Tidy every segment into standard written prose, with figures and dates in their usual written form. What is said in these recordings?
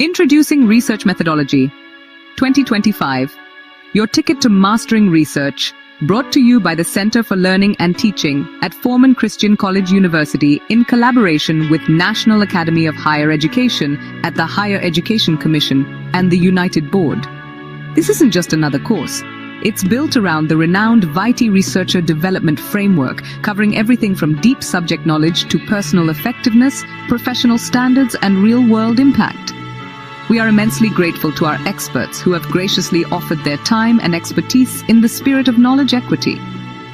Introducing Research Methodology 2025, your ticket to mastering research, brought to you by the Center for Learning and Teaching at Foreman Christian College University in collaboration with National Academy of Higher Education at the Higher Education Commission and the United Board. This isn't just another course. It's built around the renowned Vitae Researcher Development Framework, covering everything from deep subject knowledge to personal effectiveness, professional standards, and real-world impact. We are immensely grateful to our experts who have graciously offered their time and expertise in the spirit of knowledge equity.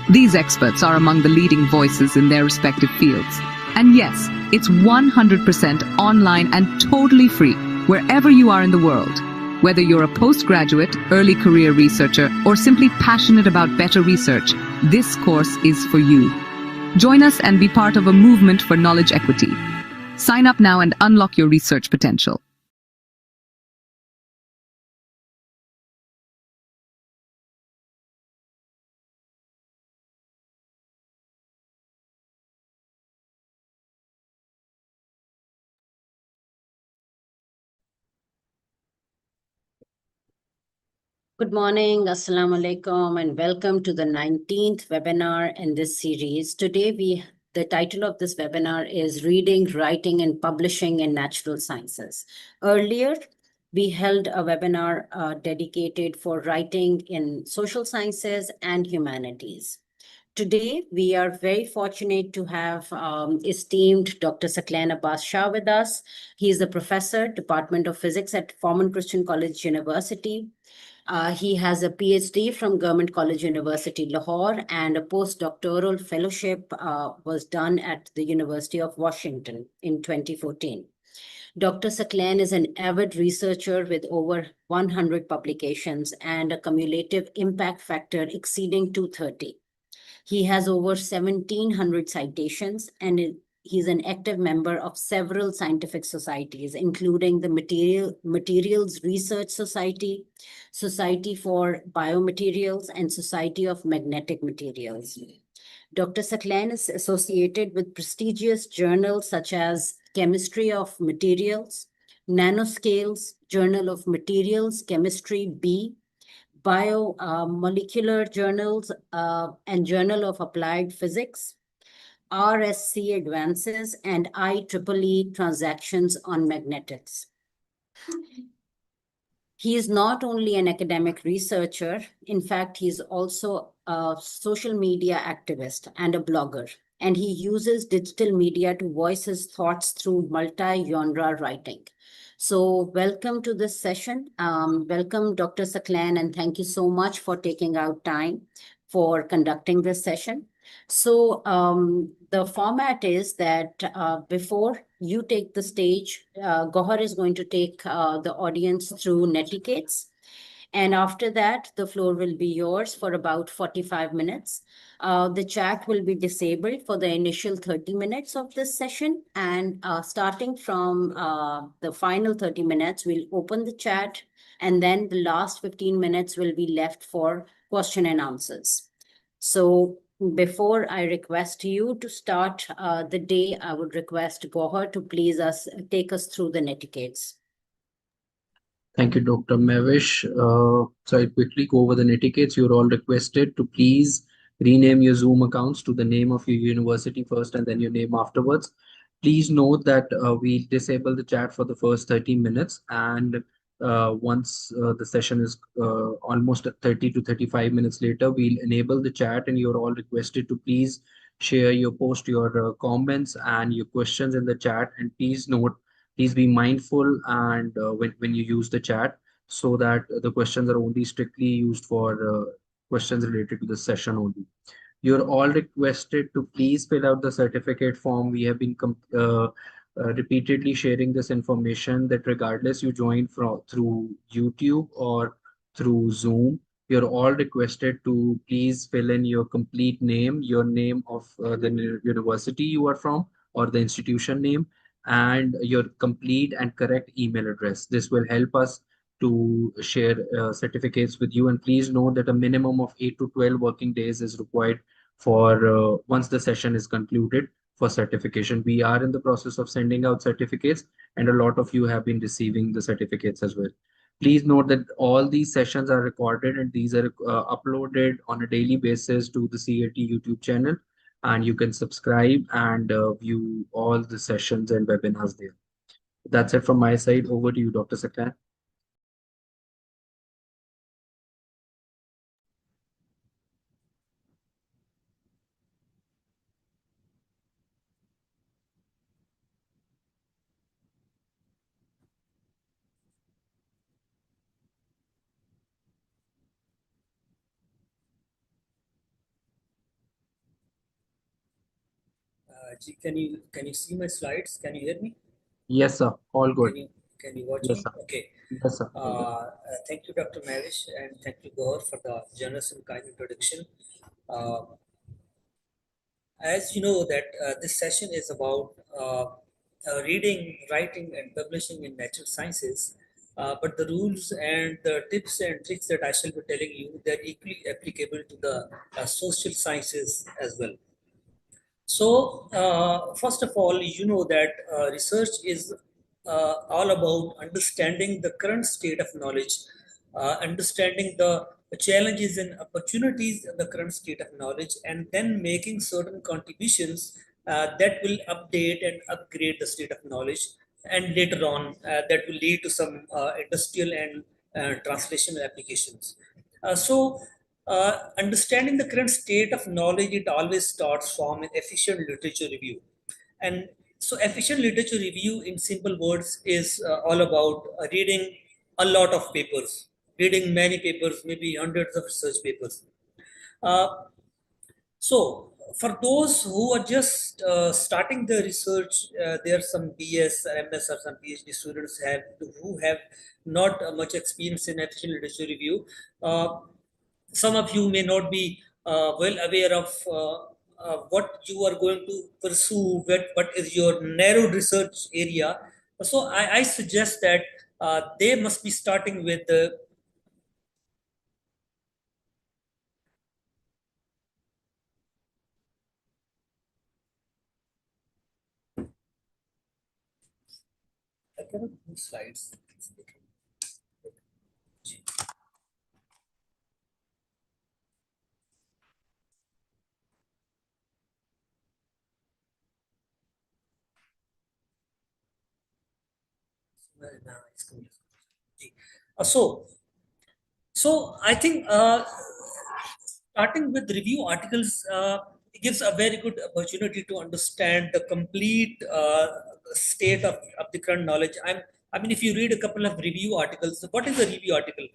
These experts are among the leading voices in their respective fields. And yes, it's 100% online and totally free, wherever you are in the world. Whether you're a postgraduate, early career researcher, or simply passionate about better research, this course is for you. Join us and be part of a movement for knowledge equity. Sign up now and unlock your research potential. Good morning, Assalamu alaikum, and welcome to the 19th webinar in this series. Today, the title of this webinar is Reading, Writing, and Publishing in Natural Sciences. Earlier, we held a webinar dedicated for writing in social sciences and humanities. Today, we are very fortunate to have esteemed Dr. Saqlain Abbas Shah with us. He is the professor, Department of Physics at Foreman Christian College University. He has a PhD from Government College University, Lahore, and a postdoctoral fellowship was done at the University of Washington in 2014. Dr. Saqlain is an avid researcher with over 100 publications and a cumulative impact factor exceeding 230. He has over 1,700 citations and he's an active member of several scientific societies, including the Materials Research Society, Society for Biomaterials, and Society of Magnetic Materials. Dr. Saqlain is associated with prestigious journals such as Chemistry of Materials, Nanoscales, Journal of Materials, Chemistry B, Biomolecular Journals, and Journal of Applied Physics, RSC Advances, and IEEE Transactions on Magnetics. He is not only an academic researcher, in fact, he's also a social media activist and a blogger, and he uses digital media to voice his thoughts through multi-genre writing. So welcome to this session. Welcome, Dr. Saqlain, and thank you so much for taking out time for conducting this session. So the format is that before you take the stage, Gohar is going to take the audience through netiquettes. And after that, the floor will be yours for about 45 minutes. The chat will be disabled for the initial 30 minutes of this session. And starting from the final 30 minutes, we'll open the chat. And then the last 15 minutes will be left for question and answers. So before I request you to start the day, I would request Gohar to please take us through the netiquettes. Thank you, Dr. Mavish. So I'll quickly go over the netiquettes. You're all requested to please rename your Zoom accounts to the name of your university first and then your name afterwards. Please note that we disable the chat for the first 30 minutes, and once the session is almost 30 to 35 minutes later, we'll enable the chat, and you're all requested to please post your comments and your questions in the chat. And please note, please be mindful and when you use the chat, so that the questions are only strictly used for questions related to the session only. You're all requested to please fill out the certificate form. We have been repeatedly sharing this information that regardless you join through YouTube or through Zoom, you're all requested to please fill in your complete name, your name of the university you are from or the institution name, and your complete and correct email address. This will help us to share certificates with you. And please note that a minimum of 8 to 12 working days is required for once the session is concluded for certification. We are in the process of sending out certificates, and a lot of you have been receiving the certificates as well. Please note that all these sessions are recorded and these are uploaded on a daily basis to the CAT YouTube channel, and you can subscribe and view all the sessions and webinars there. That's it from my side. Over to you, Dr. Sakran. Can you see my slides? Can you hear me? Yes, sir. All good. Can you watch Yes, me? sir. Okay. Yes, sir. Thank you, Dr. Mavish, and thank you, Gaur, for the generous and kind introduction. Uh, as you know that this session is about reading, writing, and publishing in natural sciences. But the rules and the tips and tricks that I shall be telling you, they're equally applicable to the social sciences as well. So, first of all, you know that research is all about understanding the current state of knowledge, understanding the challenges and opportunities in the current state of knowledge, and then making certain contributions that will update and upgrade the state of knowledge, and later on that will lead to some industrial and translational applications. Understanding the current state of knowledge, it always starts from an efficient literature review. And so, efficient literature review, in simple words, is all about reading a lot of papers, reading many papers, maybe hundreds of research papers. Uh, so, for those who are just starting the research, there are some BS, MS, or some PhD students who have not much experience in efficient literature review. Some of you may not be well aware of what you are going to pursue, what is your narrowed research area. So I suggest that they must be starting with the I cannot move slides. So, I think starting with review articles gives a very good opportunity to understand the complete state of the current knowledge. I mean, if you read a couple of review articles, what is a review article?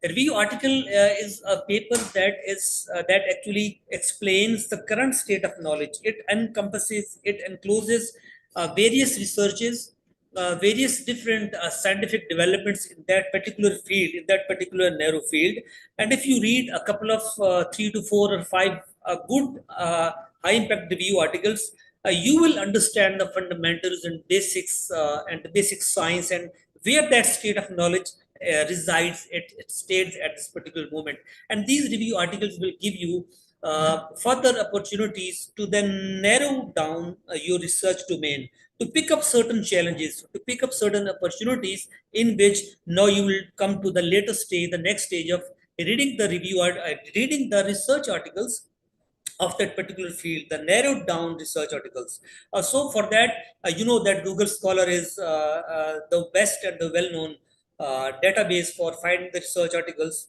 A review article is a paper that actually explains the current state of knowledge. It encloses various researches, various different scientific developments in that particular field, in that particular narrow field. And if you read a couple of 3 to 4 or 5 good high impact review articles, you will understand the fundamentals and the basic science, and where that state of knowledge resides, it stays at this particular moment. And these review articles will give you further opportunities to then narrow down your research domain, to pick up certain challenges, to pick up certain opportunities in which now you will come to the later stage, the next stage of reading the research articles of that particular field, the narrowed down research articles. So for that, you know that Google Scholar is the best and the well-known database for finding the research articles.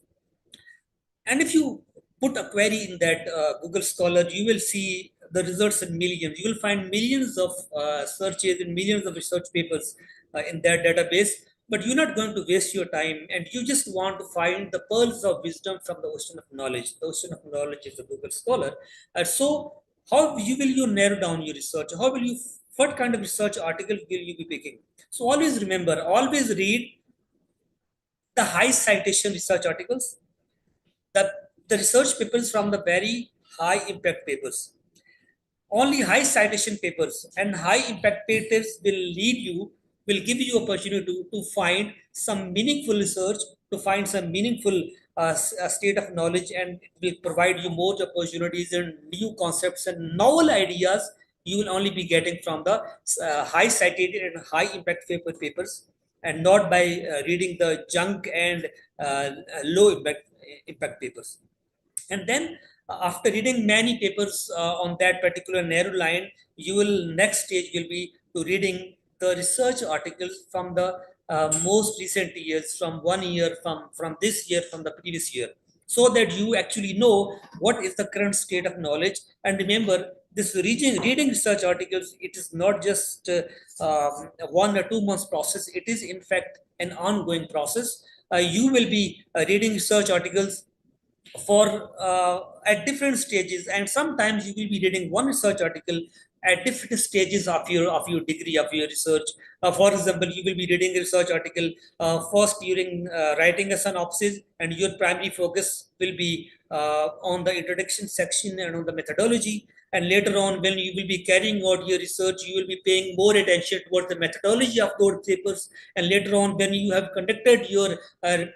And if you put a query in that Google Scholar, you will see the results in millions. You will find millions of searches and millions of research papers in that database. But you're not going to waste your time, and you just want to find the pearls of wisdom from the ocean of knowledge. The ocean of knowledge is the Google Scholar. So, how will you narrow down your research? What kind of research article will you be picking? So, always remember, always read the high citation research articles, the, the research papers from the very high impact papers. Only high citation papers and high impact papers will give you opportunity to find some meaningful research, to find some meaningful state of knowledge, and it will provide you more opportunities and new concepts and novel ideas you will only be getting from the high cited and high impact papers, and not by reading the junk and low impact papers. And then after reading many papers on that particular narrow line, you will next stage will be to reading the research articles from the most recent years, from 1 year, from this year, from the previous year, so that you actually know what is the current state of knowledge. And remember, this reading research articles, it is not just 1 or 2 months process. It is in fact an ongoing process. You will be reading research articles for at different stages, and sometimes you will be reading one research article at different stages of your degree, of your research. For example, you will be reading a research article first during writing a synopsis, and your primary focus will be on the introduction section and on the methodology. And later on, when you will be carrying out your research, you will be paying more attention towards the methodology of those papers. And later on, when you have conducted your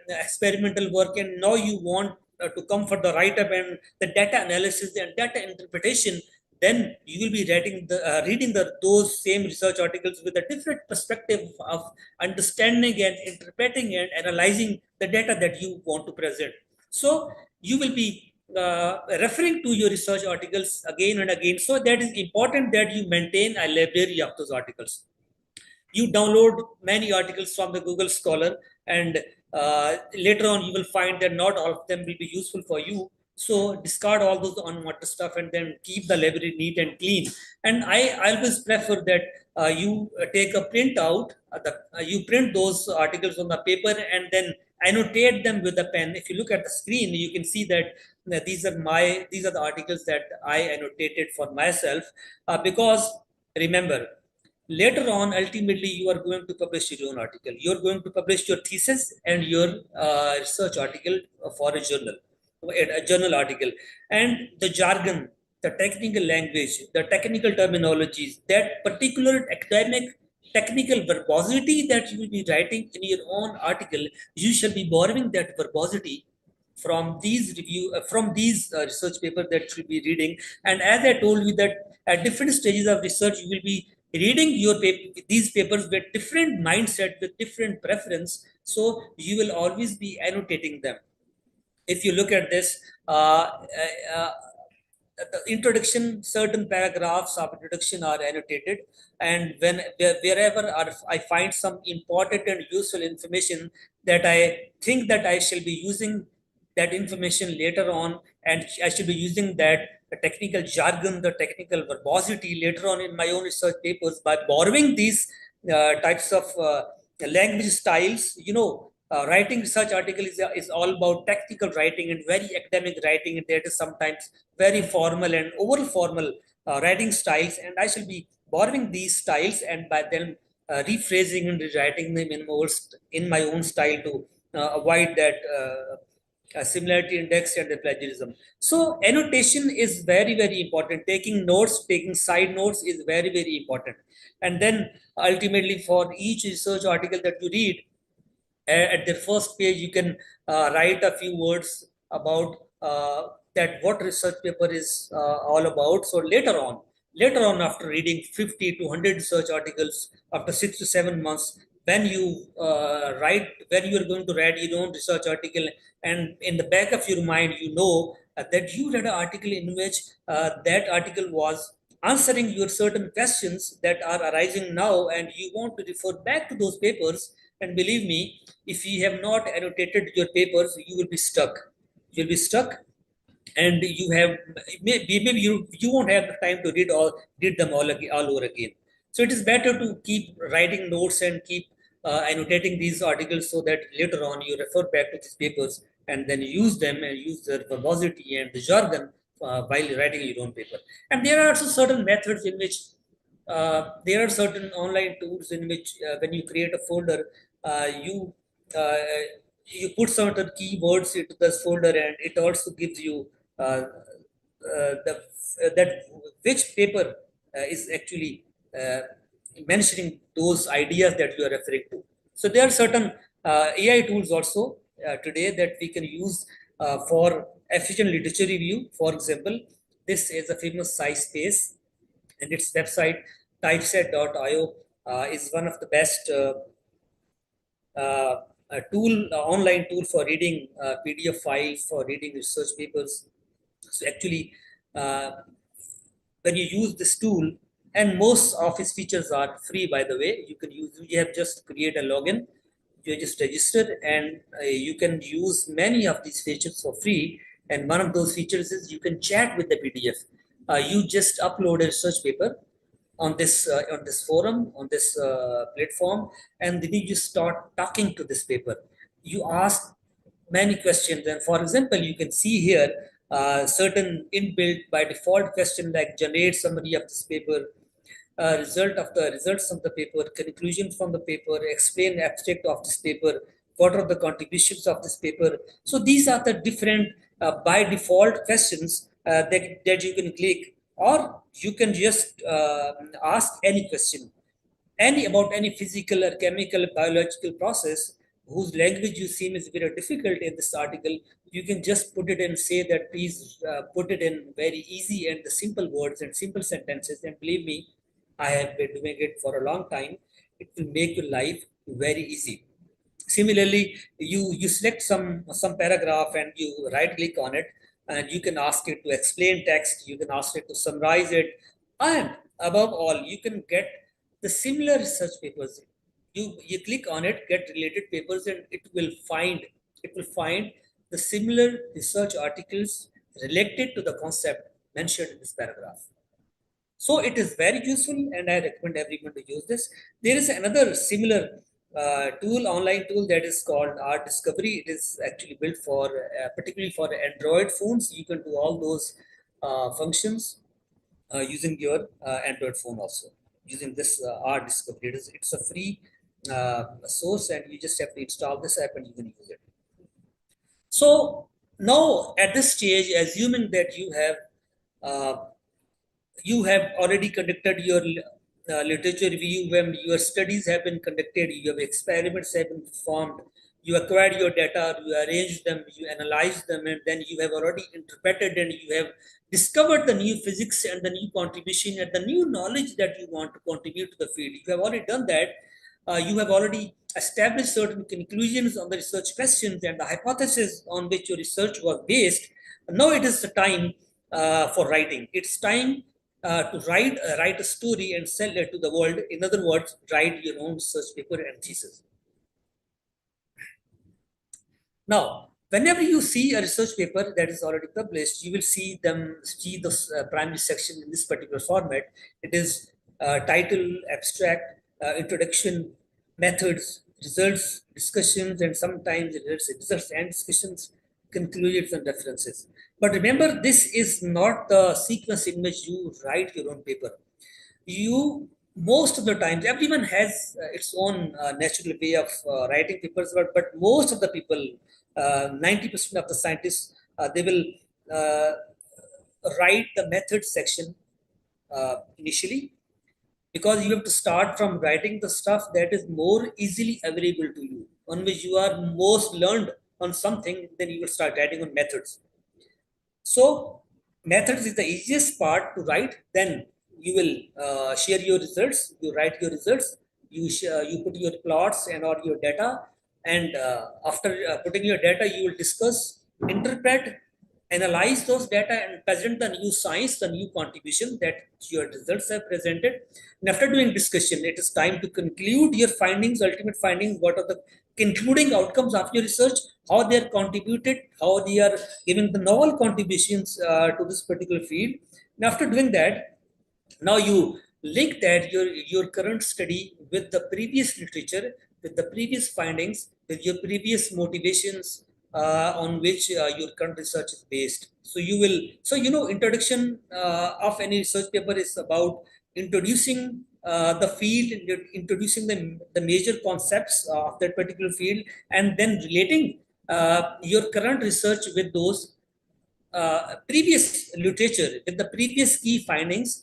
experimental work, and now you want to come for the write-up and the data analysis and data interpretation, then you will be reading those same research articles with a different perspective of understanding and interpreting and analyzing the data that you want to present. So you will be referring to your research articles again and again. So that is important that you maintain a library of those articles. You download many articles from the Google Scholar, and later on you will find that not all of them will be useful for you. So discard all those unwanted stuff and then keep the library neat and clean. And I always prefer that you take a print out, you print those articles on the paper and then annotate them with a pen. If you look at the screen, you can see that these are the articles that I annotated for myself, because remember, later on, ultimately you are going to publish your own article. You're going to publish your thesis and your research article for a journal article. And the jargon, the technical language, the technical terminologies, that particular academic technical verbosity that you will be writing in your own article, you shall be borrowing that verbosity from these research papers that you will be reading. And as I told you, that at different stages of research, you will be reading these papers with different mindset, with different preference. So you will always be annotating them. If you look at this, the introduction, certain paragraphs of introduction are annotated, and wherever I find some important and useful information that I think that I shall be using that information later on, and I should be using that the technical jargon, the technical verbosity later on in my own research papers by borrowing these types of language styles. Writing research article is all about technical writing and very academic writing, and that is sometimes very formal and over formal writing styles. And I shall be borrowing these styles and by then rephrasing and rewriting them in my own style to avoid that similarity index and the plagiarism. So annotation is very, very important. Taking notes, taking side notes is very, very important. And then ultimately, for each research article that you read, at the first page, you can write a few words about that what research paper is all about. So later on, after reading 50 to 100 research articles, after 6 to 7 months, when you are going to write your own research article, and in the back of your mind, that you read an article in which that article was answering your certain questions that are arising now, and you want to refer back to those papers. And believe me, if you have not annotated your papers, you will be stuck. You'll be stuck, and maybe you won't have the time to read them all over again. So it is better to keep writing notes and keep annotating these articles, so that later on you refer back to these papers and then use them and use their verbosity and the jargon while writing your own paper. And there are also certain methods in which there are certain online tools in which when you create a folder, you uh, you put certain keywords into this folder, and it also gives you uh, that which paper is actually mentioning those ideas that you are referring to. So there are certain AI tools also today that we can use for efficient literature review. For example, this is a famous SciSpace. and its website typeset.io is one of the best online tool for reading PDF files, for reading research papers. So actually, uh, when you use this tool, and most of its features are free, by the way, you can use. You have just create a login, you just register, and you can use many of these features for free. And one of those features is you can chat with the PDF. You just upload a research paper on this forum, on this platform, and then you start talking to this paper. You ask many questions, and for example, you can see here certain inbuilt by default question like generate summary of this paper, results of the paper, conclusions from the paper, explain abstract of this paper, what are the contributions of this paper. So these are the different by default questions that you can click, or you can just ask any question, any about any physical or chemical biological process whose language you seem is very difficult in this article. You can just put it and say that please put it in very easy and the simple words and simple sentences, and believe me, I have been doing it for a long time. It will make your life very easy. Similarly, you select some paragraph and you right click on it, and you can ask it to explain text, you can ask it to summarize it, and above all, you can get the similar research papers. You click on it, get related papers, and it will find the similar research articles related to the concept mentioned in this paragraph. So it is very useful, and I recommend everyone to use this. There is another similar online tool that is called Art Discovery. It is actually built for particularly for Android phones. You can do all those functions using your Android phone also, using this Art Discovery. It's a free source, and you just have to install this app and you can use it. So now at this stage, assuming that uh, you have already conducted your literature review, when your studies have been conducted, your experiments have been performed, you acquired your data, you arranged them, you analyzed them, and then you have already interpreted and you have discovered the new physics and the new contribution and the new knowledge that you want to contribute to the field. You have already done that. You have already established certain conclusions on the research questions and the hypothesis on which your research was based. Now it is the time for writing. It's time to write a story and sell it to the world. In other words, write your own research paper and thesis. Now, whenever you see a research paper that is already published, you will see the primary section in this particular format. It is title, abstract, introduction, methods, results, discussions, and sometimes results and discussions, conclusions, and references. But remember, this is not the sequence in which you write your own paper. You Most of the times, everyone has its own natural way of writing papers, but most of the people, 90% of the scientists, they will uh, write the method section initially, because you have to start from writing the stuff that is more easily available to you, on which you are most learned on something. Then you will start writing on methods. So methods is the easiest part to write. Then you will share your results. You write your results. You put your plots and or your data. And after putting your data, you will discuss, interpret, analyze those data, and present the new science, the new contribution that your results have presented. And after doing discussion, it is time to conclude your findings, ultimate findings. What are the concluding outcomes of your research? How they are contributed? How they are giving the novel contributions to this particular field? And after doing that, now you link that your current study with the previous literature, with the previous findings, with your previous motivations on which your current research is based. So introduction of any research paper is about introducing the field, introducing the major concepts of that particular field, and then relating your current research with those previous literature, with the previous key findings.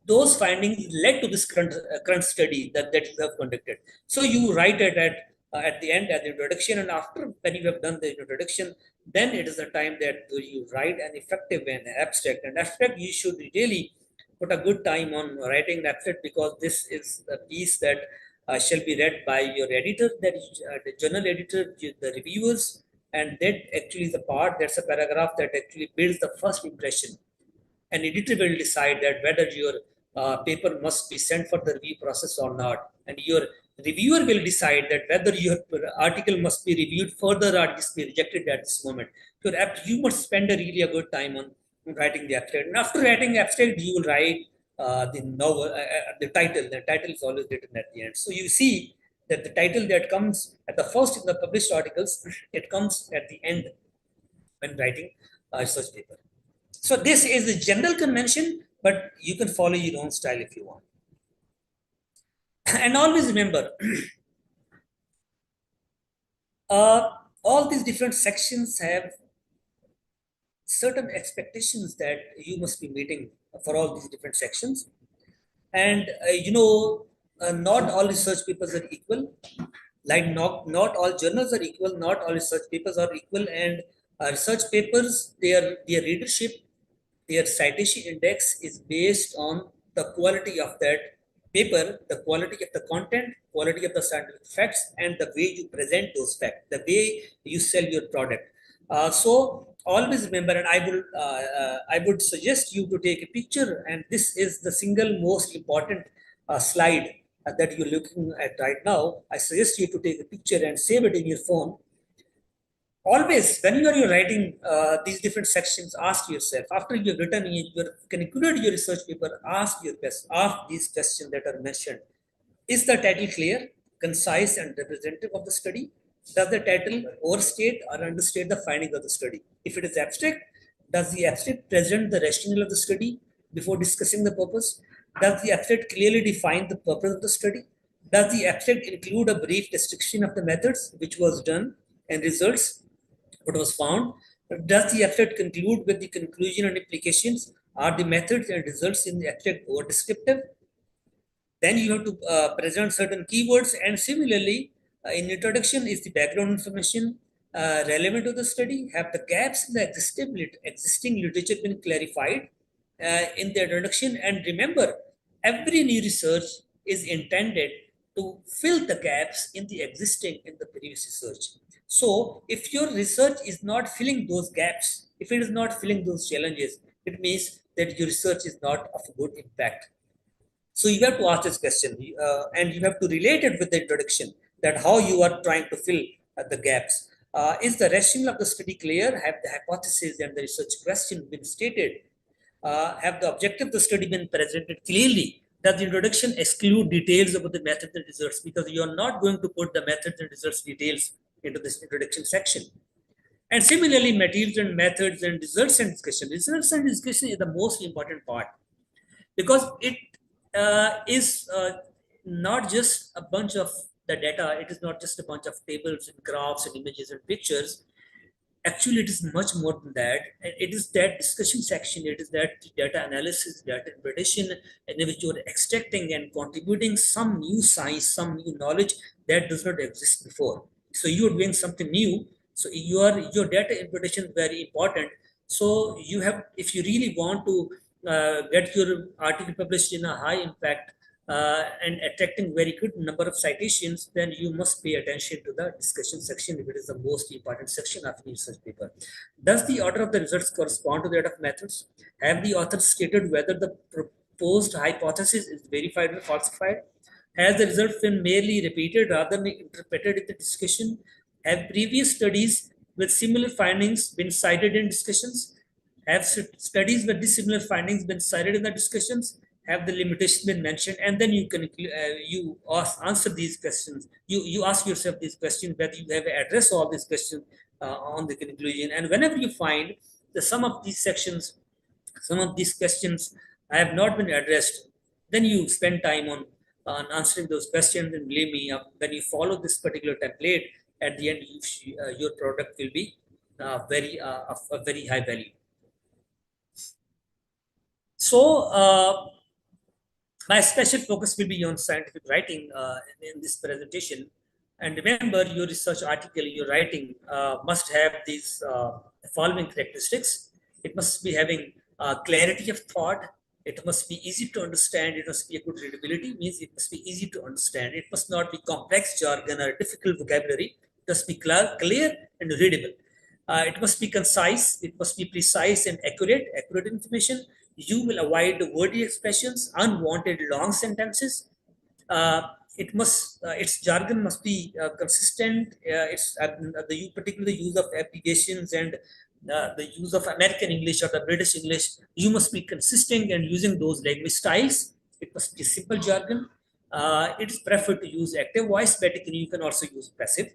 Those findings led to this current study that you have conducted. So you write it at the end, at the introduction, and after when you have done the introduction, then it is the time that you write an effective and abstract. And abstract, you should really put a good time on writing the abstract, because this is a piece that shall be read by your editor, that is the journal editor, the reviewers, and that actually is the part, that's a paragraph that actually builds the first impression. An editor will decide that whether your paper must be sent for the review process or not, and your reviewer will decide that whether your article must be reviewed further or just be rejected at this moment. You must spend a really a good time on writing the abstract, and after writing the abstract, you will write the novel, the title. The title is always written at the end. So you see that the title that comes at the first in the published articles, it comes at the end when writing a research paper. So this is the general convention, but you can follow your own style if you want. And always remember, all these different sections have certain expectations that you must be meeting for all these different sections. And not all research papers are equal. Like not all journals are equal, not all research papers are equal, and research papers, their readership, their citation index is based on the quality of that paper, the quality of the content, quality of the scientific facts, and the way you present those facts, the way you sell your product. So always remember, and I would suggest you to take a picture, and this is the single most important slide that you're looking at right now. I suggest you to take a picture and save it in your phone. Always, when you're writing these different sections, ask yourself, after you've written, you've concluded your research paper, ask these questions that are mentioned. Is the title clear, concise, and representative of the study? Does the title overstate or understate the finding of the study? If it is abstract, does the abstract present the rationale of the study before discussing the purpose? Does the abstract clearly define the purpose of the study? Does the abstract include a brief description of the methods which was done and results, what was found? Does the abstract conclude with the conclusion and implications? Are the methods and results in the abstract over descriptive? Then you have to present certain keywords, and similarly, in introduction is the background information relevant to the study. Have the gaps in the existing literature been clarified in the introduction? And remember, every new research is intended to fill the gaps in the previous research. So if your research is not filling those gaps, if it is not filling those challenges, it means that your research is not of good impact. So you have to ask this question, and you have to relate it with the introduction, that how you are trying to fill the gaps. Is the rationale of the study clear? Have the hypothesis and the research question been stated? Have the objective of the study been presented clearly? Does the introduction exclude details about the methods and results? Because you are not going to put the methods and results details into this introduction section. And similarly, materials and methods and results and discussion. Results and discussion is the most important part, because it is not just a bunch of the data. It is not just a bunch of tables and graphs and images and pictures. Actually, it is much more than that. It is that discussion section, it is that data analysis, data interpretation, in which you are extracting and contributing some new science, some new knowledge that does not exist before. So you are doing something new. So your data interpretation is very important. So you have, if you really want to get your article published in a high impact and attracting very good number of citations, then you must pay attention to the discussion section, if it is the most important section of the research paper. Does the order of the results correspond to that of methods? Have the author stated whether the proposed hypothesis is verified or falsified? Has the result been merely repeated rather than interpreted in the discussion? Have previous studies with similar findings been cited in discussions? Have studies with dissimilar findings been cited in the discussions? Have the limitations been mentioned? And then you can answer these questions. You ask yourself these questions, whether you have addressed all these questions on the conclusion. And whenever you find that some of these questions have not been addressed, then you spend time on answering those questions. And believe me, when you follow this particular template, at the end, your product will be of a very high value. So my special focus will be on scientific writing in this presentation. And remember, your research article, your writing must have these following characteristics. It must be having clarity of thought, It must be easy to understand. It must be a good readability, means it must be easy to understand. It must not be complex jargon or difficult vocabulary. It must be clear and readable. It must be concise. It must be precise and accurate information. You will avoid wordy expressions, unwanted long sentences. uh, its jargon must be consistent. The particular use of abbreviations and the use of American English or the British English, you must be consistent and using those language styles. It must be simple jargon. It is preferred to use active voice, but you can also use passive.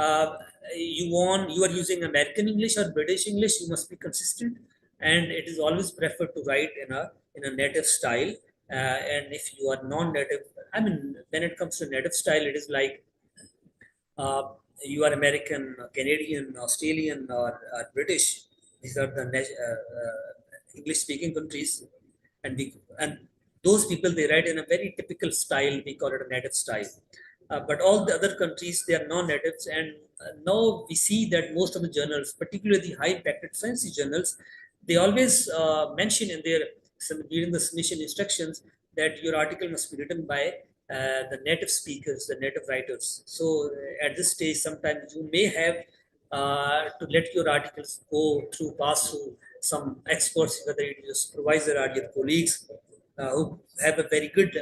uh, you are using American English or British English, you must be consistent, and it is always preferred to write in a native style. And if you are non-native, I mean, when it comes to native style, it is like uh, you are American, Canadian, Australian, or British. These are the English-speaking countries, and those people, they write in a very typical style. We call it a native style. But all the other countries, they are non-natives, and now we see that most of the journals, particularly the high-impacted fancy journals, they always mention in their during the submission instructions that your article must be written by the native speakers, the native writers. So at this stage, sometimes you may have to let your articles pass through some experts, whether it is your supervisor or your colleagues, who have a very good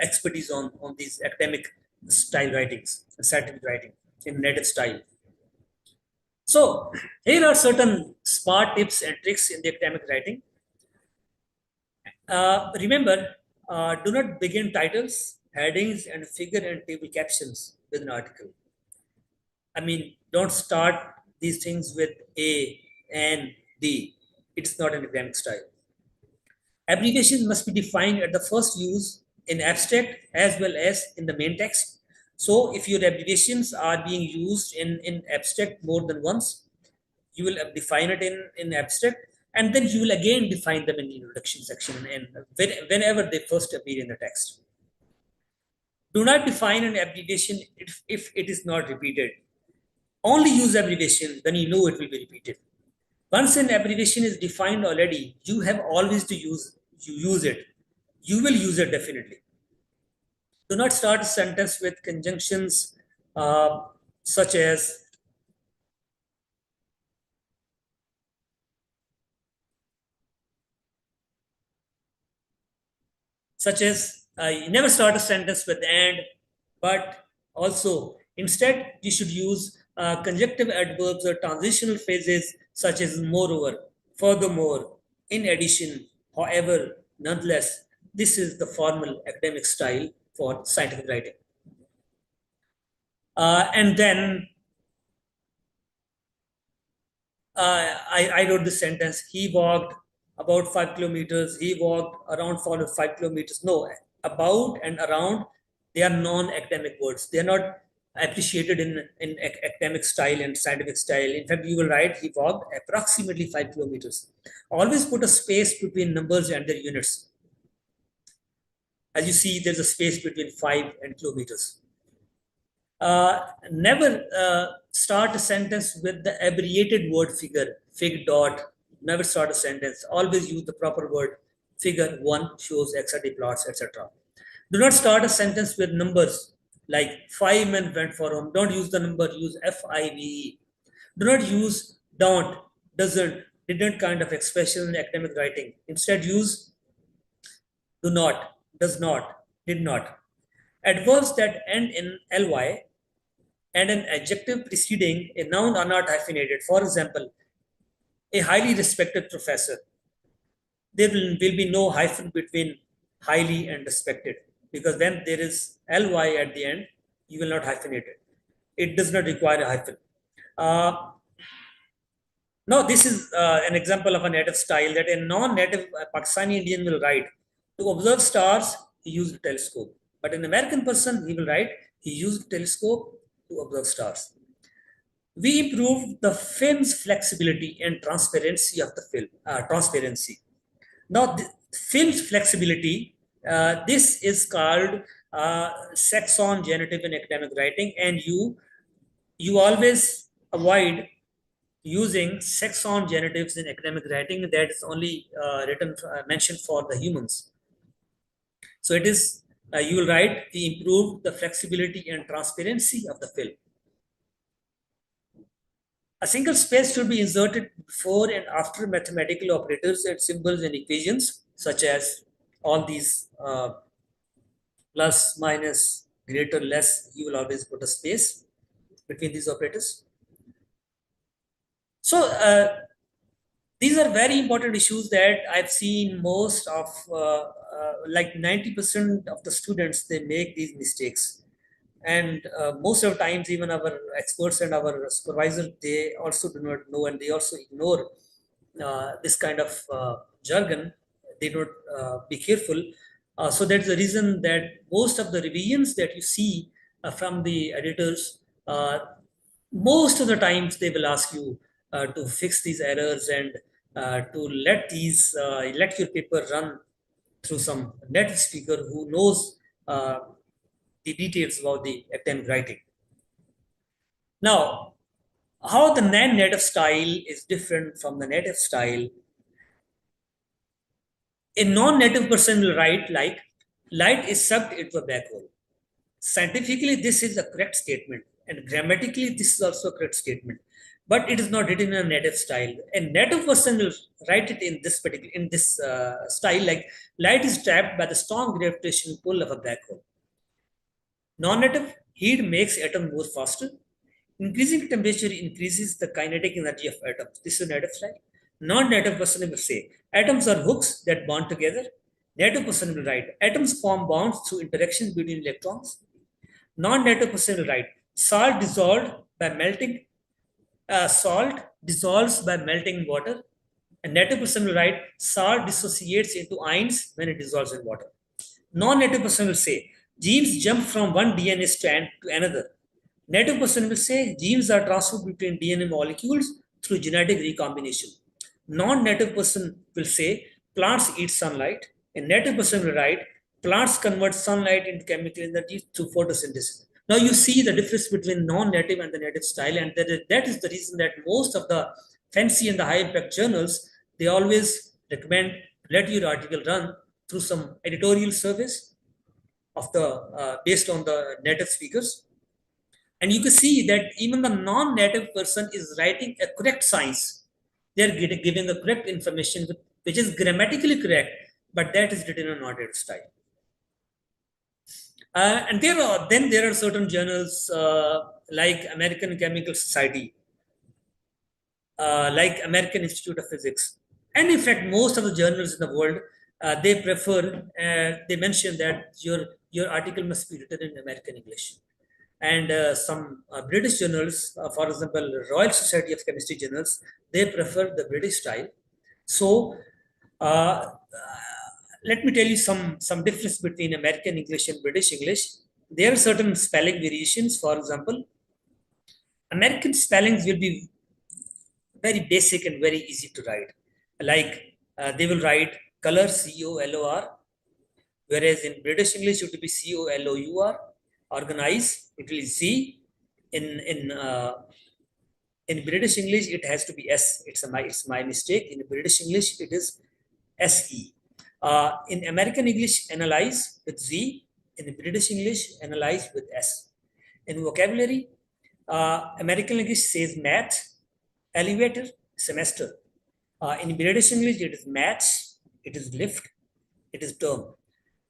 expertise on these academic style writings, scientific writing in native style. So here are certain smart tips and tricks in the academic writing. Remember, do not begin titles, headings, and figure and table captions with an article. I mean, don't start these things with A, N, D. It's not an academic style. Abbreviations must be defined at the first use in abstract as well as in the main text. So if your abbreviations are being used in abstract more than once, you will define it in abstract, and then you will again define them in the introduction section and whenever they first appear in the text. Do not define an abbreviation if it is not repeated. Only use abbreviation, then you know it will be repeated. Once an abbreviation is defined already, you have always to use it. You will use it definitely. Do not start a sentence with conjunctions such as you never start a sentence with and, but, also. Instead, you should use conjunctive adverbs or transitional phrases such as moreover, furthermore, in addition, however, nonetheless. This is the formal academic style for scientific writing. And then I wrote this sentence: he walked about 5 kilometers, he walked around 5 kilometers. No, about and around, they are non-academic words. They are not appreciated in academic style and scientific style. In fact, you will write he walked approximately 5 kilometers. Always put a space between numbers and their units. As you see, there's a space between 5 and kilometers. Never start a sentence with the abbreviated word figure, fig dot. Never start a sentence. Always use the proper word. Figure 1 shows XRD plots, etc. Do not start a sentence with numbers like 5 men went for home. Don't use the number, use FIVE. Do not use don't, doesn't, didn't kind of expression in academic writing. Instead, use do not, does not, did not. Adverbs that end in ly and an adjective preceding a noun are not hyphenated. For example, a highly respected professor. There will be no hyphen between highly and respected, because when there is ly at the end, you will not hyphenate it. It does not require a hyphen. Now, this is an example of a native style that a non-native Pakistani Indian will write. To observe stars, he used a telescope. But an American person, he will write, he used a telescope to observe stars. We improved the film's flexibility and transparency of the film. Now, the film's flexibility, this is called sex-on genitive in academic writing, and you always avoid using sex-on genitives in academic writing that is only mentioned for the humans. So it is, you will write, we improved the flexibility and transparency of the film. A single space should be inserted before and after mathematical operators and symbols and equations, such as all these plus, minus, greater, less. You will always put a space between these operators. So these are very important issues that I've seen most of, like 90% of the students, they make these mistakes. And most of the times, even our experts and our supervisors, they also do not know, and they also ignore this kind of jargon. They don't be careful. So that's the reason that most of the revisions that you see from the editors, most of the times they will ask you to fix these errors and to let your paper run through some native speaker who knows the details about the academic writing. Now, how the non-native style is different from the native style. A non-native person will write like, light is sucked into a black hole. Scientifically, this is a correct statement, and grammatically, this is also a correct statement. But it is not written in a native style. A native person will write it in this style, like light is trapped by the strong gravitational pull of a black hole. Non-native, heat makes atom move faster. Increasing temperature increases the kinetic energy of atoms. This is a native style. Non-native person will say, atoms are hooks that bond together. Native person will write, atoms form bonds through interaction between electrons. Non-native person will write, salt dissolves by melting water. A native person will write, salt dissociates into ions when it dissolves in water. Non-native person will say, genes jump from one DNA strand to another. Native person will say, genes are transferred between DNA molecules through genetic recombination. Non-native person will say, plants eat sunlight. A native person will write, plants convert sunlight into chemical energy through photosynthesis. Now you see the difference between non-native and the native style, and that is the reason that most of the fancy and the high impact journals, they always recommend let your article run through some editorial service of the based on the native speakers. And you can see that even the non-native person is writing a correct science. They're giving the correct information, which is grammatically correct, but that is written in a non-native style. And there are certain journals like American Chemical Society, like American Institute of Physics, and in fact, most of the journals in the world, they prefer. They mention that your article must be written in American English. And some British journals, for example, Royal Society of Chemistry journals, they prefer the British style. So let me tell you some difference between American English and British English. There are certain spelling variations. For example, American spellings will be very basic and very easy to write. Like they will write color COLOR, whereas in British English it will be COLOUR. Organize, it will Z. In British English it has to be S. It's my mistake. In British English it is SE. In American English, analyze with Z. In British English, analyze with S. In vocabulary, American English says math, elevator, semester. In British English, it is maths, it is lift, it is term.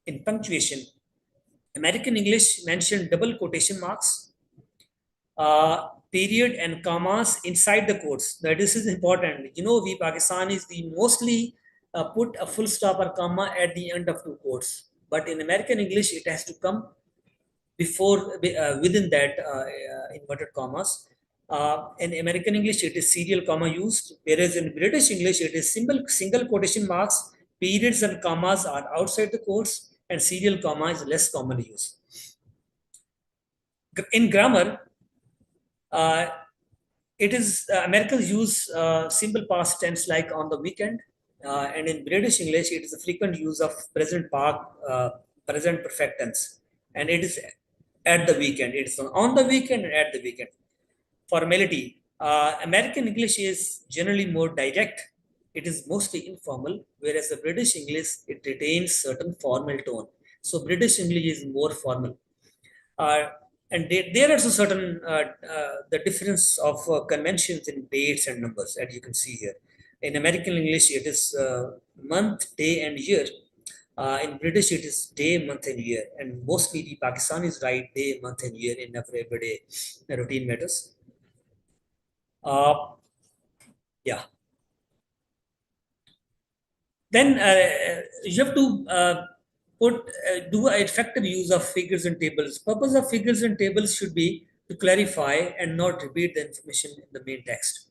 In punctuation, American English mentioned double quotation marks, period and commas inside the quotes. Now, this is important. You know, we Pakistanis, we mostly put a full stop or comma at the end of two quotes. But in American English, it has to come before, within that inverted commas. In American English, it is serial comma used, whereas in British English, it is single quotation marks, periods and commas are outside the quotes, and serial comma is less commonly used. In grammar, it is Americans use simple past tense like on the weekend, and in British English, it is a frequent use of present perfect tense, and it is at the weekend. It's on the weekend and at the weekend. Formality. American English is generally more direct. It is mostly informal, whereas the British English, it retains certain formal tone. So British English is more formal. Uh, and there are certain the difference of conventions in dates and numbers, as you can see here. In American English, it is month, day, and year. In British, it is day, month, and year. And mostly the Pakistanis write day, month, and year in everyday routine matters. Yeah. Then you have to do an effective use of figures and tables. Purpose of figures and tables should be to clarify and not repeat the information in the main text.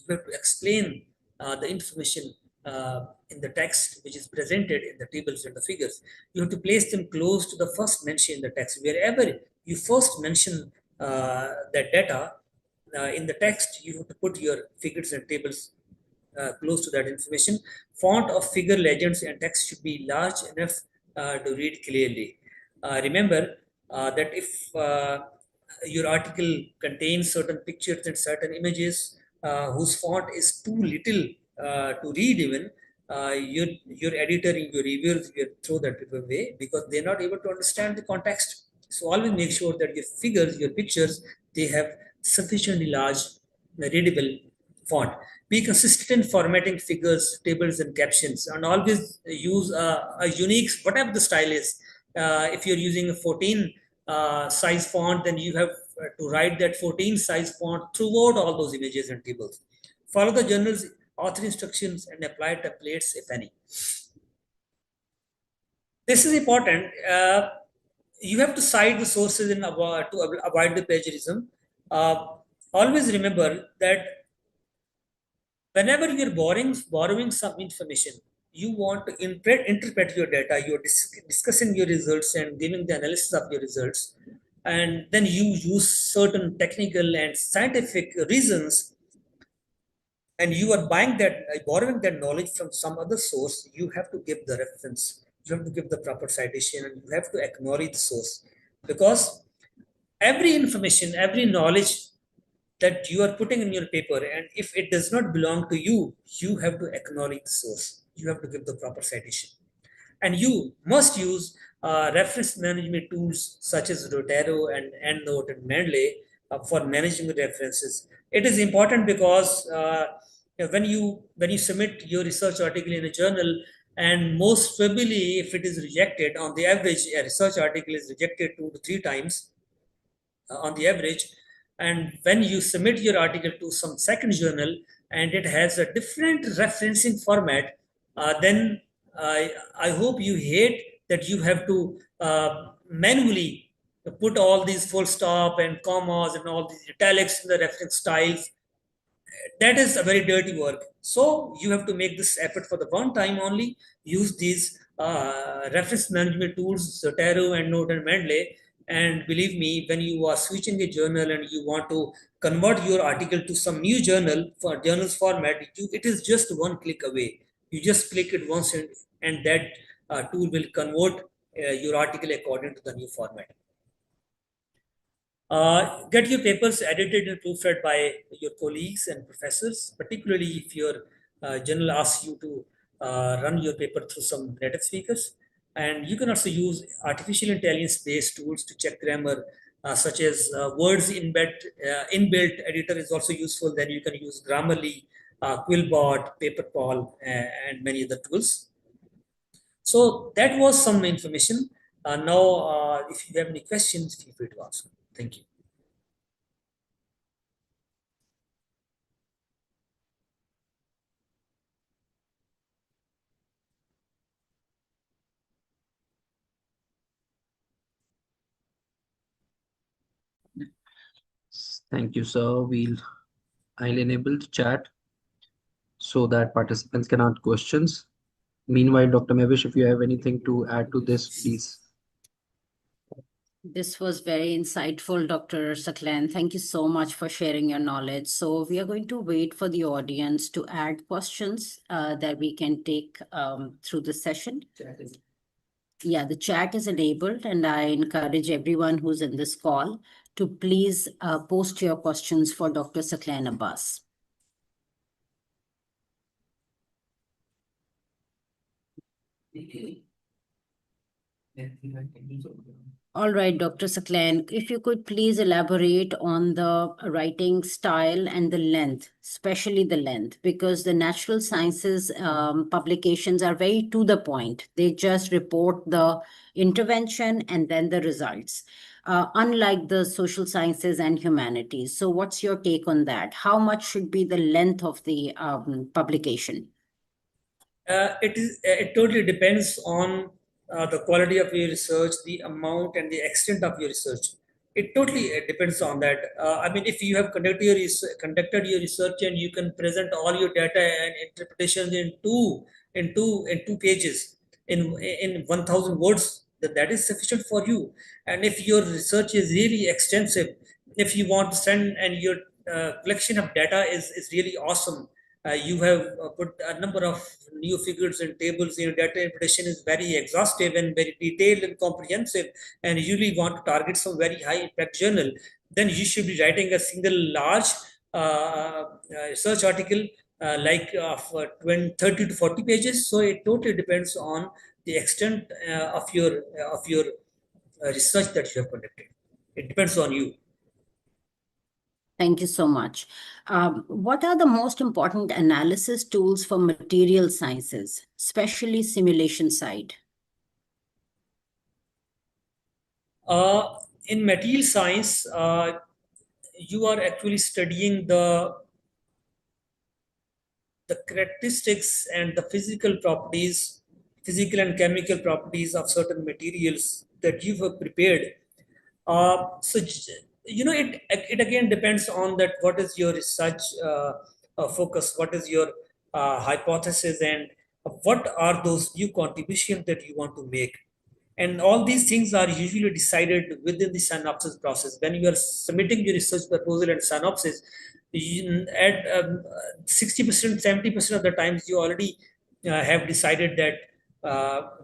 You have to explain the information in the text which is presented in the tables and the figures. You have to place them close to the first mention in the text. Wherever you first mention that data in the text, you have to put your figures and tables close to that information. Font of figure, legends, and text should be large enough to read clearly. Remember that if your article contains certain pictures and certain images whose font is too little to read even, your editor and your reviewers will throw that away because they're not able to understand the context. So always make sure that your figures, your pictures, they have sufficiently large readable font. Be consistent in formatting figures, tables, and captions, and always use a unique, whatever the style is. If you're using a 14 size font, then you have to write that 14 size font throughout all those images and tables. Follow the journal's author instructions and apply templates, if any. This is important. You have to cite the sources to avoid the plagiarism. Always remember that whenever you're borrowing some information, you want to interpret your data, you're discussing your results and giving the analysis of your results, and then you use certain technical and scientific reasons, and you are borrowing that knowledge from some other source. You have to give the reference, you have to give the proper citation, and you have to acknowledge the source, because every information, every knowledge that you are putting in your paper, and if it does not belong to you, you have to acknowledge the source, you have to give the proper citation. And you must use reference management tools such as Rotaro and EndNote and Mendeley for managing references. It is important because when you submit your research article in a journal, and most probably if it is rejected, on the average a research article is rejected 2 to 3 times on the average. And when you submit your article to some second journal and it has a different referencing format, then I hope you hate that you have to manually put all these full stop and commas and all these italics in the reference styles. That is a very dirty work. So you have to make this effort for the one time only. Use these reference management tools, Zotero, EndNote, and Mendeley. And believe me, when you are switching a journal and you want to convert your article to some new journal for journals format, it is just one click away. You just click it once, and that tool will convert your article according to the new format. Get your papers edited and proofread by your colleagues and professors, particularly if your journal asks you to run your paper through some native speakers. And you can also use artificial intelligence-based tools to check grammar, such as Word's inbuilt editor is also useful. Then you can use Grammarly, Quillbot, Paperpal, and many other tools. So that was some information. Now, if you have any questions, feel free to ask. Thank you. Thank you, sir. I'll enable the chat so that participants can ask questions. Meanwhile, Dr. Mevish, if you have anything to add to this, please. This was very insightful, Dr. Saklan. Thank you so much for sharing your knowledge. So we are going to wait for the audience to add questions that we can take through the session. Yeah, the chat is enabled, and I encourage everyone who's in this call to please post your questions for Dr. Saklan Abbas. All right, Dr. Saklan, if you could please elaborate on the writing style and the length, especially the length, because the natural sciences publications are very to the point. They just report the intervention and then the results, unlike the social sciences and humanities. So what's your take on that? How much should be the length of the publication? It totally depends on the quality of your research, the amount and the extent of your research. It totally depends on that. I mean, if you have conducted your research and you can present all your data and interpretations in two pages, in 1,000 words, that is sufficient for you. And if your research is really extensive, if you want to send and your collection of data is really awesome, you have put a number of new figures and tables. Your data interpretation is very exhaustive and very detailed and comprehensive, and you really want to target some very high impact journal, then you should be writing a single large research article like of 30 to 40 pages. So it totally depends on the extent of your research that you have conducted. It depends on you. Thank you so much. What are the most important analysis tools for material sciences, especially simulation side? In material science, you are actually studying the characteristics and the physical and chemical properties of certain materials that you have prepared. So it again depends on that. What is your research focus? What is your hypothesis, and what are those new contributions that you want to make? And all these things are usually decided within the synopsis process. When you are submitting your research proposal and synopsis, at 60%, 70% of the times you already have decided that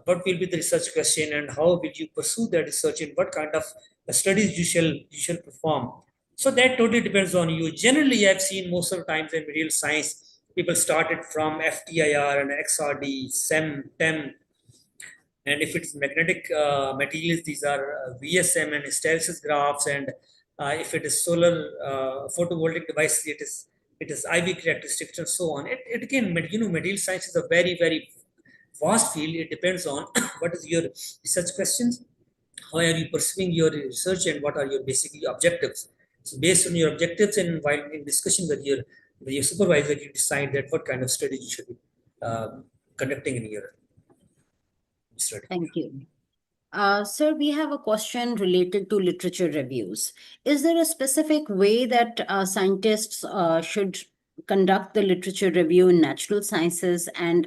what will be the research question and how will you pursue that research and what kind of studies you shall perform. So that totally depends on you. Generally, I've seen most of the times in material science, people started from FTIR and XRD, SEM, TEM, and if it's magnetic materials, these are VSM and hysteresis graphs. And if it is solar photovoltaic devices, it is IV characteristics and so on. It again, material science is a very, very vast field. It depends on what is your research questions, how are you pursuing your research, and what are your basically objectives. So based on your objectives and while in discussion with your supervisor, you decide that what kind of study you should be conducting in your study. Thank you. Sir, we have a question related to literature reviews. Is there a specific way that scientists should conduct the literature review in natural sciences, and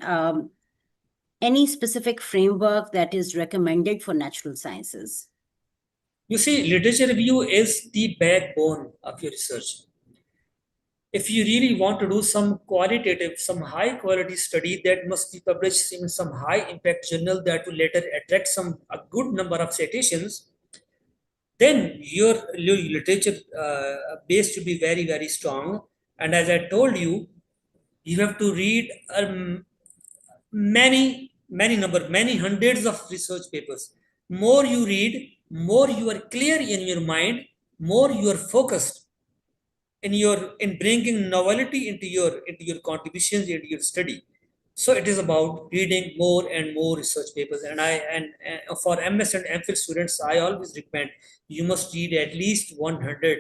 any specific framework that is recommended for natural sciences? You see, literature review is the backbone of your research. If you really want to do some qualitative, some high quality study that must be published in some high impact journal that will later attract a good number of citations, then your literature base should be very, very strong. And as I told you, you have to read many hundreds of research papers. More you read, more you are clear in your mind, more you are focused in bringing novelty into your contributions into your study. So it is about reading more and more research papers. And for MS and MPhil students, I always recommend you must read at least 100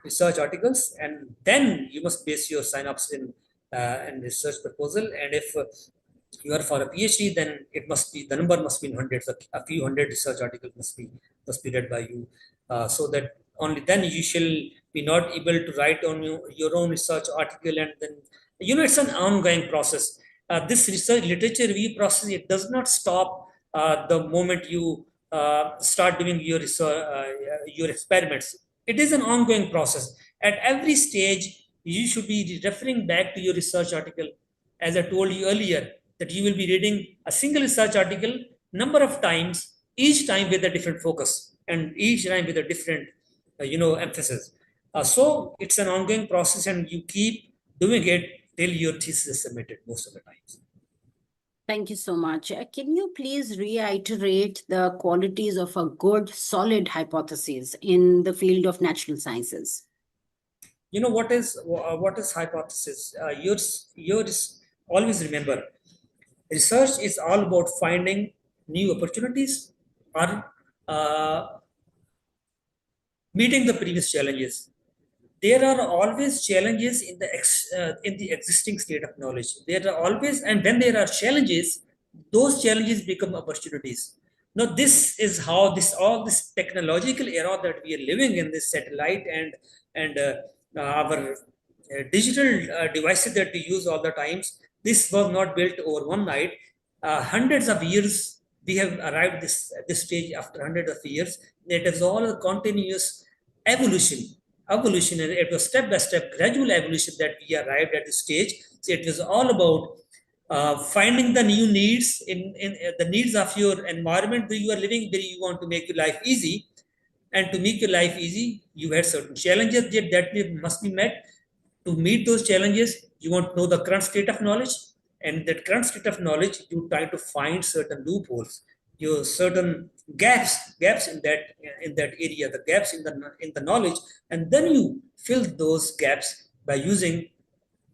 research articles, and then you must base your synopsis in research proposal. And if you are for a PhD, then the number must be in hundreds. A few hundred research articles must be read by you, so that only then you shall be not able to write on your own research article. And then it's an ongoing process. This research literature review process, it does not stop the moment you start doing your experiments. It is an ongoing process. At every stage, you should be referring back to your research article. As I told you earlier, that you will be reading a single research article number of times, each time with a different focus. and each rhyme with a different, emphasis. So it's an ongoing process, and you keep doing it till your thesis is submitted most of the times. Thank you so much. Can you please reiterate the qualities of a good, solid hypothesis in the field of natural sciences? What is hypothesis? Yours always remember, research is all about finding new opportunities or meeting the previous challenges. There are always challenges in the existing state of knowledge. There are always, and when there are challenges, those challenges become opportunities. Now, this is how this technological era that we are living in, this satellite and our digital devices that we use all the times. This was not built over one night. Hundreds of years we have arrived this stage after hundreds of years. It is all a continuous evolution, and it was step by step gradual evolution that we arrived at this stage. So it was all about finding the new needs in the needs of your environment where you are living, where you want to make your life easy. And to make your life easy, you had certain challenges that must be met. To meet those challenges, you want to know the current state of knowledge, and that current state of knowledge, you try to find certain loopholes, your certain gaps in that area, the gaps in the knowledge, and then you fill those gaps by using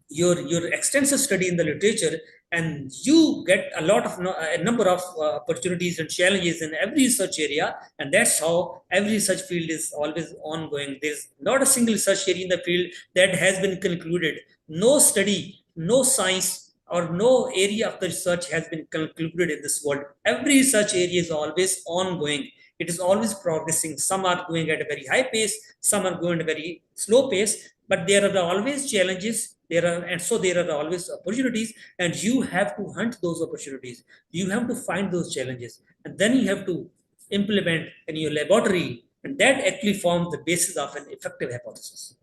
your extensive study in the literature, and you get a number of opportunities and challenges in every research area. And that's how every research field is always ongoing. There's not a single research area in the field that has been concluded. No study, no science, or no area of the research has been concluded in this world. Every research area is always ongoing. It is always progressing. Some are going at a very high pace, some are going at a very slow pace, but there are always challenges. There are always opportunities, and you have to hunt those opportunities. You have to find those challenges, and then you have to implement in your laboratory, and that actually forms the basis of an effective hypothesis.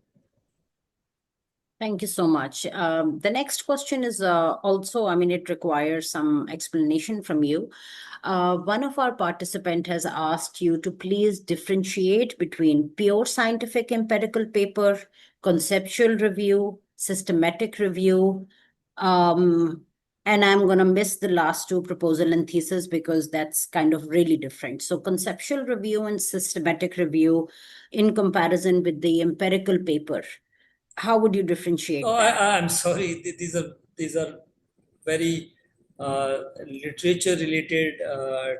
Thank you so much. The next question is also, it requires some explanation from you. One of our participants has asked you to please differentiate between pure scientific empirical paper, conceptual review, systematic review, and I'm going to miss the last two, proposal and thesis, because that's kind of really different. So conceptual review and systematic review in comparison with the empirical paper. How would you differentiate that? I'm sorry. These are very literature-related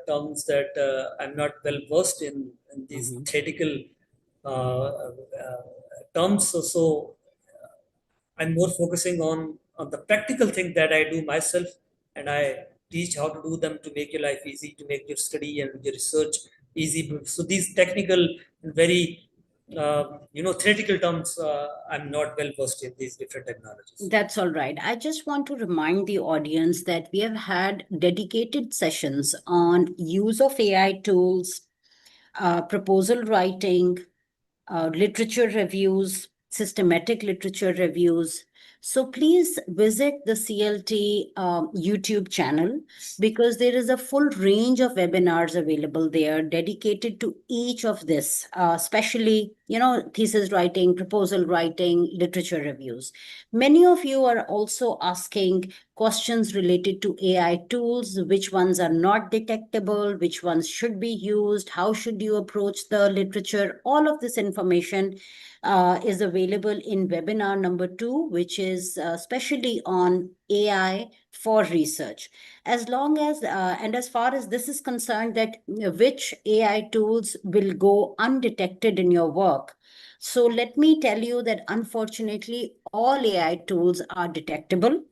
terms that I'm not well versed in these theoretical terms. So I'm more focusing on the practical thing that I do myself, and I teach how to do them to make your life easy, to make your study and your research easy. So these technical and very theoretical terms, I'm not well versed in these different technologies. That's all right. I just want to remind the audience that we have had dedicated sessions on use of AI tools, proposal writing, literature reviews, systematic literature reviews. So please visit the CLT YouTube channel, because there is a full range of webinars available there dedicated to each of this, especially, thesis writing, proposal writing, literature reviews. Many of you are also asking questions related to AI tools, which ones are not detectable, which ones should be used, how should you approach the literature. All of this information is available in webinar number 2, which is especially on AI for research. As long as, and as far as this is concerned, that which AI tools will go undetected in your work. So let me tell you that unfortunately, all AI tools are detectable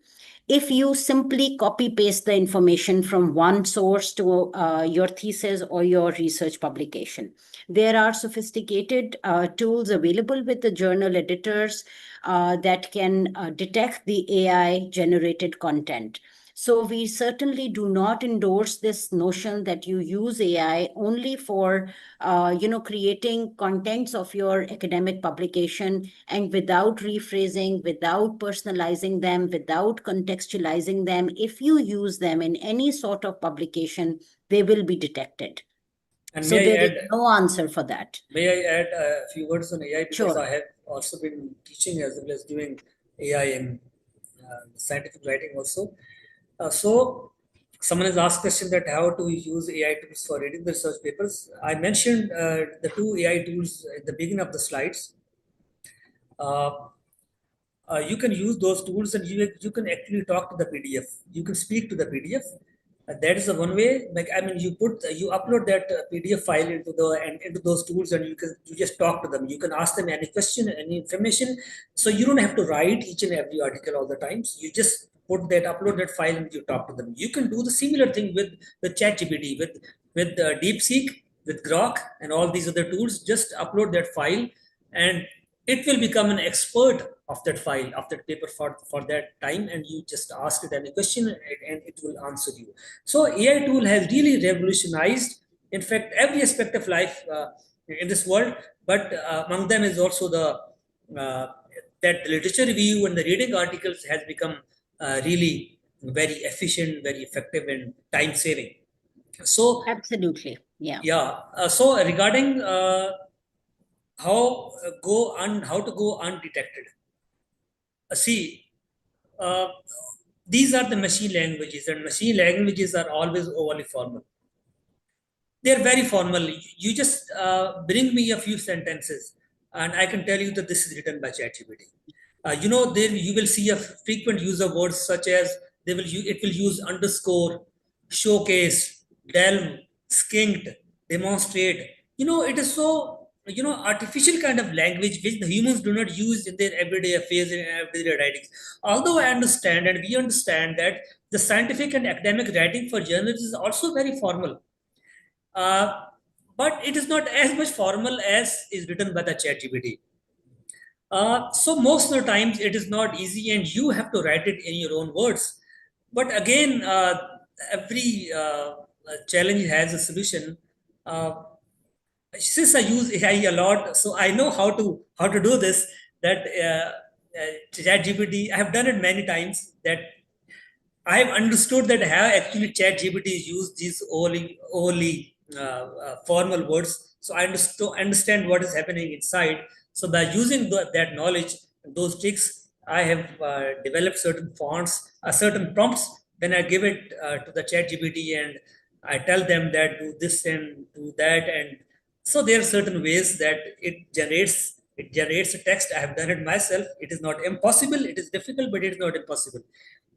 if you simply copy paste the information from one source to your thesis or your research publication. There are sophisticated tools available with the journal editors that can detect the AI generated content. So we certainly do not endorse this notion that you use AI only for, creating contents of your academic publication, and without rephrasing, without personalizing them, without contextualizing them. If you use them in any sort of publication, they will be detected. And So may there I is add, no answer for that. may I add a few words on AI, because Sure. I have also been teaching as well as doing AI in scientific writing also. So someone has asked question that how to use AI tools for reading the research papers. I mentioned the two AI tools at the beginning of the slides. Uh, you can use those tools, and you can actually talk to the PDF. You can speak to the PDF. That is the one way. Like, I mean, you upload that PDF file into those tools, and you just talk to them. You can ask them any question, any information. So you don't have to write each and every article all the times. You just upload that file, and you talk to them. You can do the similar thing with ChatGPT, with DeepSeek, with Grok, and all these other tools. Just upload that file, and it will become an expert of that file, of that paper for that time, and you just ask it any question, and it will answer you. So AI tool has really revolutionized, in fact, every aspect of life in this world, but among them is also uh, that literature review and the reading articles has become really very efficient, very effective, and time saving. So Absolutely. Yeah. yeah, so regarding how to go undetected. See, uh, these are the machine languages, and machine languages are always overly formal. They're very formal. You just bring me a few sentences, and I can tell you that this is written by ChatGPT. There you will see a frequent use of words such as it will use underscore, showcase, delve, skinked, demonstrate. It is so artificial kind of language which the humans do not use in their everyday affairs and everyday writings. Although I understand and we understand that the scientific and academic writing for journals is also very formal, uh, but it is not as much formal as is written by the ChatGPT. So most of the times it is not easy, and you have to write it in your own words. But again, every challenge has a solution. Uh, since I use AI a lot, so I know how to do this. That ChatGPT, I have done it many times. That I have understood that how actually ChatGPT is used these only formal words. So I understand what is happening inside. So by using that knowledge, those tricks, I have developed certain fonts, certain prompts. Then I give it to the ChatGPT, and I tell them that do this and do that, and so there are certain ways that it generates a text. I have done it myself. It is not impossible. It is difficult, but it is not impossible.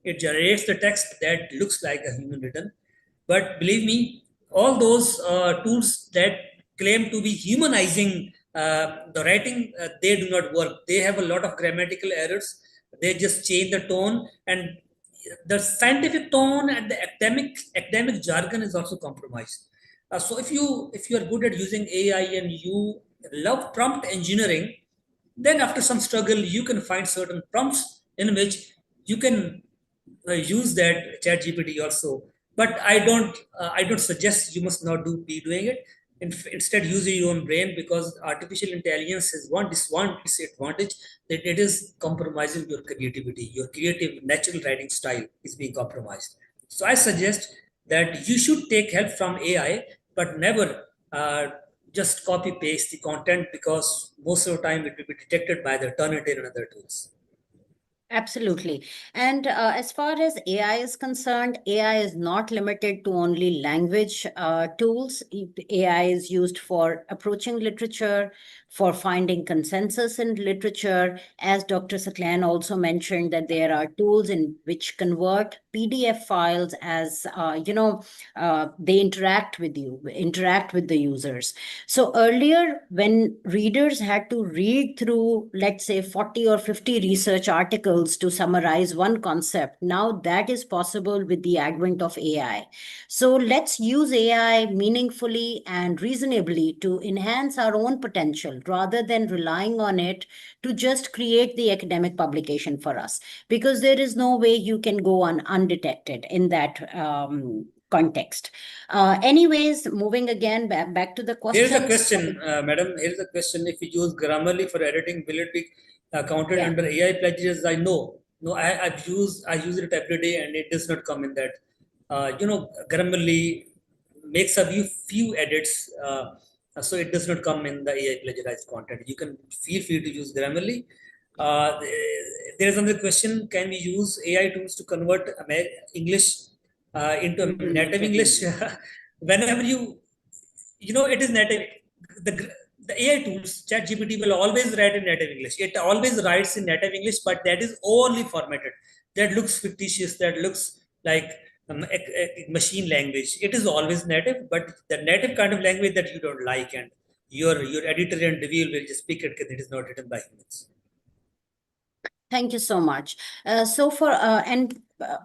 It generates the text that looks like a human written. But believe me, all those tools that claim to be humanizing the writing, they do not work. They have a lot of grammatical errors. They just change the tone, and the scientific tone and the academic jargon is also compromised. So if you are good at using AI and you love prompt engineering, then after some struggle you can find certain prompts in which you can use that chat gpt also. But I don't suggest you must not be doing it. Instead, use your own brain, because artificial intelligence has one disadvantage, that it is compromising your creativity. Your creative natural writing style is being compromised. So I suggest that you should take help from AI, but never uh, just copy paste the content, because most of the time it will be detected by the Turnitin and other tools. Absolutely. And as far as AI is concerned, AI is not limited to only language tools. AI is used for approaching literature, for finding consensus in literature. As Dr. Saklan also mentioned, that there are tools in which convert PDF files as, they interact with the users. So earlier, when readers had to read through, let's say, 40 or 50 research articles to summarize one concept, now that is possible with the advent of AI. So let's use AI meaningfully and reasonably to enhance our own potential rather than relying on it to just create the academic publication for us, because there is no way you can go undetected in that context. Anyways, moving again back to the Here's a questions. question, madam. Here's a question. If you use Grammarly for editing, will it be counted Yeah. under AI plagiarism? I know. No, I use it every day, and it does not come in that. Grammarly makes a few edits, so it does not come in the AI plagiarized content. You can feel free to use Grammarly. Uh, there is another question: can we use AI tools to convert English into native English? Whenever it is native. The the AI tools, ChatGPT will always write in native English. It always writes in native English, but that is overly formatted. That looks fictitious. That looks like a machine language. It is always native, but the native kind of language that you don't like, and your editor and review will just pick it because it is not written by humans. Thank you so much.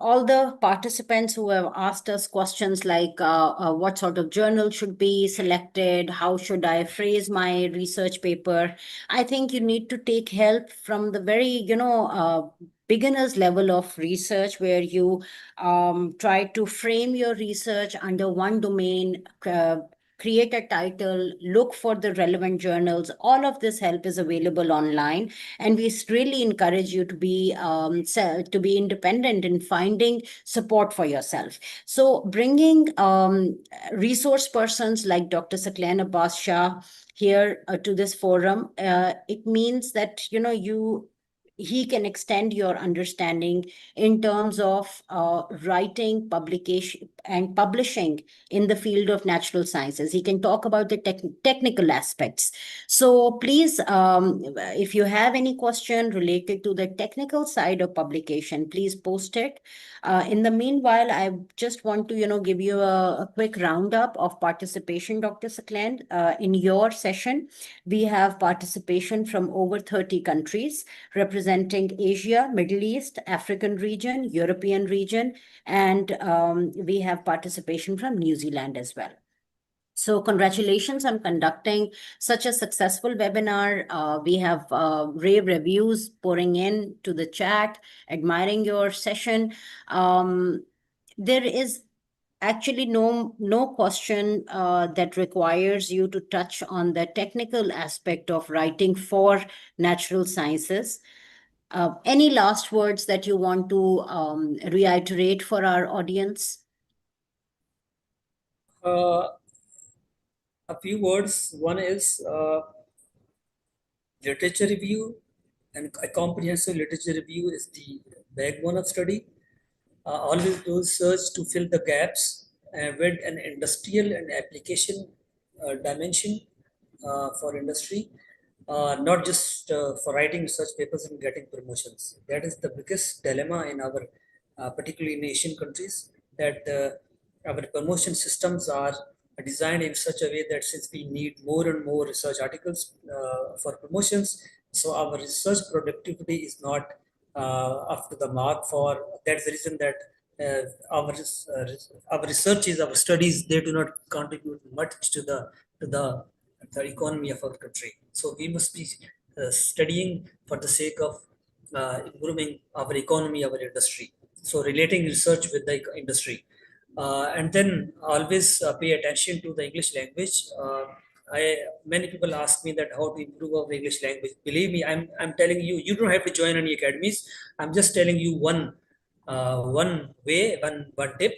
All the participants who have asked us questions like what sort of journal should be selected, how should I phrase my research paper, I think you need to take help from the very, beginner's level of research, where you try to frame your research under one domain, create a title, look for the relevant journals. All of this help is available online, and we really encourage you to be independent in finding support for yourself. So bringing resource persons like Dr. Saklan Abbas Shah here to this forum, it means that he can extend your understanding in terms of writing, publication, and publishing in the field of natural sciences. He can talk about the technical aspects. So please, if you have any question related to the technical side of publication, please post it. In the meanwhile, I just want to, give you a quick roundup of participation, Dr. Sakland. In your session, we have participation from over 30 countries representing Asia, Middle East, African region, European region, and we have participation from New Zealand as well. So congratulations on conducting such a successful webinar. We have rave reviews pouring in to the chat, admiring your session. There is actually no question that requires you to touch on the technical aspect of writing for natural sciences. Any last words that you want to reiterate for our audience? A few words. One is literature review, and a comprehensive literature review is the backbone of study. Always do research to fill the gaps with an industrial and application dimension for industry, not just for writing research papers and getting promotions. That is the biggest dilemma in our, particularly in Asian countries, that our promotion systems are designed in such a way that since we need more and more research articles for promotions, so our research productivity is not up to the mark. For that's the reason that our researches, our studies, they do not contribute much to the economy of our country. So we must be studying for the sake of improving our economy, our industry. So relating research with the industry, and then always pay attention to the English language. Many people ask me that how to improve our English language. Believe me, I'm telling you, you don't have to join any academies. I'm just telling you one way, one tip,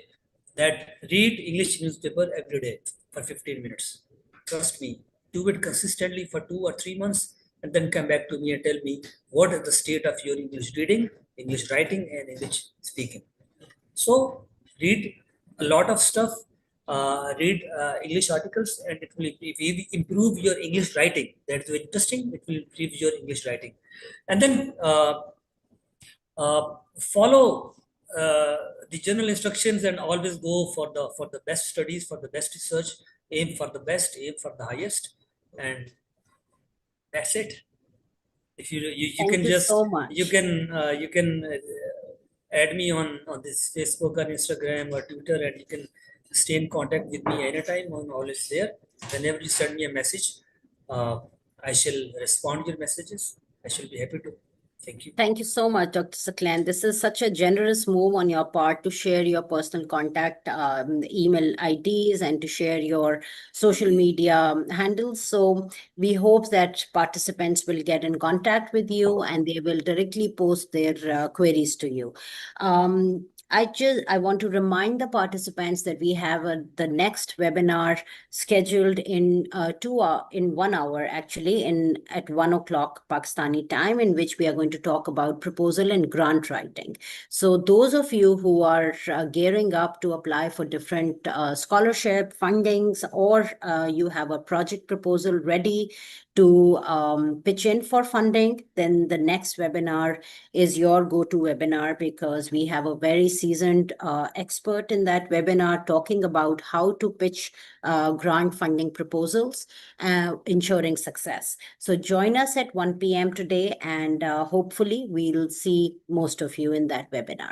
that read English newspaper every day for 15 minutes. Trust me, do it consistently for 2 or 3 months, and then come back to me and tell me what is the state of your English reading, English writing, and English speaking. So read a lot of stuff, read English articles, and it will improve your English writing. That's very interesting. It will improve your English writing. And then follow the general instructions and always go for the best studies, for the best research. Aim for the best, aim for the highest, and that's it. If you Thank can you just so much. you can add me on this Facebook or Instagram or Twitter, and you can stay in contact with me anytime. I'm always there. Whenever you send me a message, I shall respond to your messages. I shall be happy to. Thank you. Thank you so much, Dr. Saklan. This is such a generous move on your part to share your personal contact email IDs and to share your social media handles. So we hope that participants will get in contact with you and they will directly post their queries to you. I want to remind the participants that we have the next webinar scheduled in 1 hour, actually, at 1 o'clock Pakistani time, in which we are going to talk about proposal and grant writing. So those of you who are gearing up to apply for different scholarship fundings, or you have a project proposal ready to pitch in for funding, then the next webinar is your go-to webinar, because we have a very seasoned expert in that webinar talking about how to pitch grant funding proposals, ensuring success. So join us at 1 p.m. today, and hopefully we'll see most of you in that webinar.